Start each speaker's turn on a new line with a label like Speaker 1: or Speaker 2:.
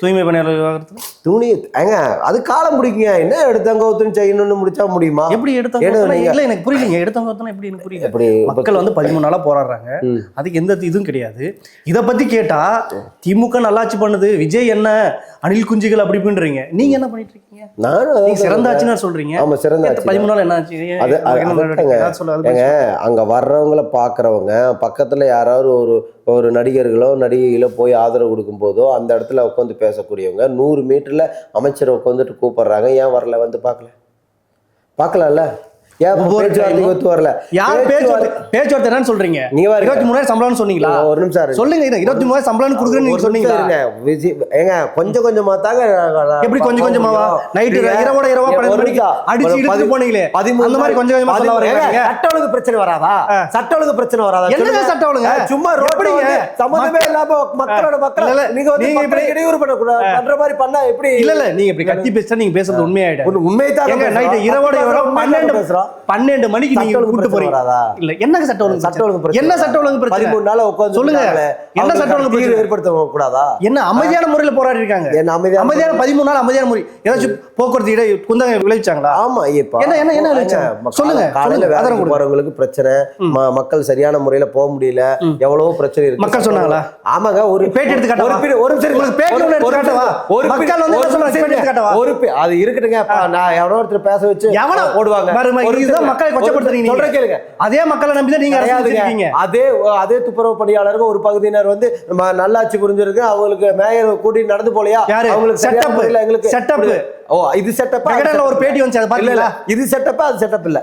Speaker 1: தூய்மை பணியாளர் விவகாரத்துல
Speaker 2: துணி ஏங்க அது காலம் பிடிக்குங்க. என்ன எடுத்தவங்க செய்யணும்னு முடிச்சா முடியுமா?
Speaker 1: எப்படி எடுத்தவங்க இல்ல எனக்கு புரியலங்க. எடுத்தவங்க எப்படி எனக்கு புரியல.
Speaker 2: எப்படி
Speaker 1: மக்கள் 13 நாளா போராடுறாங்க. அதுக்கு எந்த இதுவும் கிடையாது. இத பத்தி கேட்டா திமுக நல்லாட்சி பண்ணுது, விஜய் என்ன அணில் குஞ்சுகள் அப்படி பண்றீங்க. நீங்க என்ன பண்ணிட்டு இருக்கீங்க?
Speaker 2: நானும்
Speaker 1: சிறந்த ஆட்சின்னு சொல்றீங்க.
Speaker 2: ஆமா சிறந்த ஆட்சி.
Speaker 1: 13 நாள் என்ன ஆச்சு?
Speaker 2: ஏங்க வர்றவங்கள பாக்குறவங்க பக்கத்துல யாராவது ஒரு நடிகர்களோ நடிகைகளோ போய் ஆதரவு கொடுக்கும் போதோ அந்த இடத்துல உட்காந்து பேசக்கூடியவங்க 100 மீட்டர்ல அமைச்சரை உட்காந்துட்டு கூப்பிடுறாங்க. ஏன் வரல? வந்து பார்க்கலாம்ல. ஏன் பேச்சுவார்த்தைக்கு ஒத்து வரல?
Speaker 1: யார் பேச்சுவார்த்தை என்னன்னு சொல்றீங்க?
Speaker 2: நீங்க
Speaker 1: 23,000 சம்பளம்னு சொன்னீங்களா?
Speaker 2: ஒரு நிமிஷம்
Speaker 1: சொல்லுங்க. 23,000 சம்பளம்னு கொடுக்குறேன்னு நீங்க சொன்னீங்க.
Speaker 2: ஏங்க கொஞ்சம் கொஞ்சமா தாங்க.
Speaker 1: எப்படி கொஞ்சம் கொஞ்சமாவா? நைட்டு இரவோட 12 மணிக்கு அடிச்சு இழுத்து போனீங்களே, அந்த மாதிரி கொஞ்சம் கொஞ்சமா சொல்ல வரீங்க.
Speaker 2: சட்ட ஒழுங்கு பிரச்சனை வராதா? சட்ட ஒழுங்கு பிரச்சனை வராதா?
Speaker 1: என்ன சட்ட ஒழுங்கு?
Speaker 2: சும்மா ரோட்ல சம்பந்தமே இல்லாம மக்கள் நீங்க வந்து இப்படி இடையூறு பண்ற மாதிரி பண்ணா எப்படி?
Speaker 1: இல்ல நீங்க இப்படி கத்தி பேசிட்டா நீங்க பேசுறது உண்மையாயிடும்.
Speaker 2: உண்மைதான்.
Speaker 1: நைட்டு இரவோட 12 மணிக்கு நீங்க கூட்டு போறீங்க. இல்ல என்ன சட்ட ஒழுங்கு? என்ன சட்ட ஒழுங்கு பிரச்சனை?
Speaker 2: 13 நாளா உட்கார்ந்து சொல்லுங்க. என்ன
Speaker 1: சட்ட ஒழுங்கு பிரச்சனை
Speaker 2: ஏற்படுத்த கூடாதா?
Speaker 1: என்ன அமைதியான முறையில் போராடி இருக்காங்க.
Speaker 2: என்ன அமைதியான
Speaker 1: 13 நாள் அமைதியான முறை. ஏதாச்சும் போக்குவரத்து இடை குந்தகம் விளைவிச்சாங்களா?
Speaker 2: ஆமா.
Speaker 1: என்ன விளைவிச்சாங்க சொல்லுங்க.
Speaker 2: காலையில வேலைக்கு போறவங்களுக்கு பிரச்சனை, மக்கள் சரியான முறையில போக முடியல, எவ்வளவோ பிரச்சனை இருக்கு.
Speaker 1: மக்கள் சொன்னாங்களா? ஆமாங்க. ஒரு பேட்டி எடுத்து காட்டவா? ஒரு பேட்டி எடுத்து காட்டவா? மக்கள் வந்து என்ன சொன்னாங்க? பேட்டி எடுத்து காட்டவா?
Speaker 2: அது இருக்கட்டுங்க. நான் எவனோ ஒருத்தர் பேச வச்சு போடுவாங்க. மக்களை கொச்சப்படுத்துறீங்க. சொல்ற கேளுங்க.
Speaker 1: அதே மக்களை நம்பி தான் நீங்க அரசியல்.
Speaker 2: அதே துப்புரவு பணியாளர்கள் ஒரு பகுதியினர் வந்து நல்லாட்சி புரிஞ்சிருக்கு, அவங்களுக்கு மேயர் கூட்டி நடந்து போலையா? அவங்களுக்கு செட்டப் இல்ல. எங்களுக்கு செட்டப். இது செட்டப்.
Speaker 1: ஒரு பேட்டி வந்து
Speaker 2: இது செட்டப், அது செட்டப் இல்ல.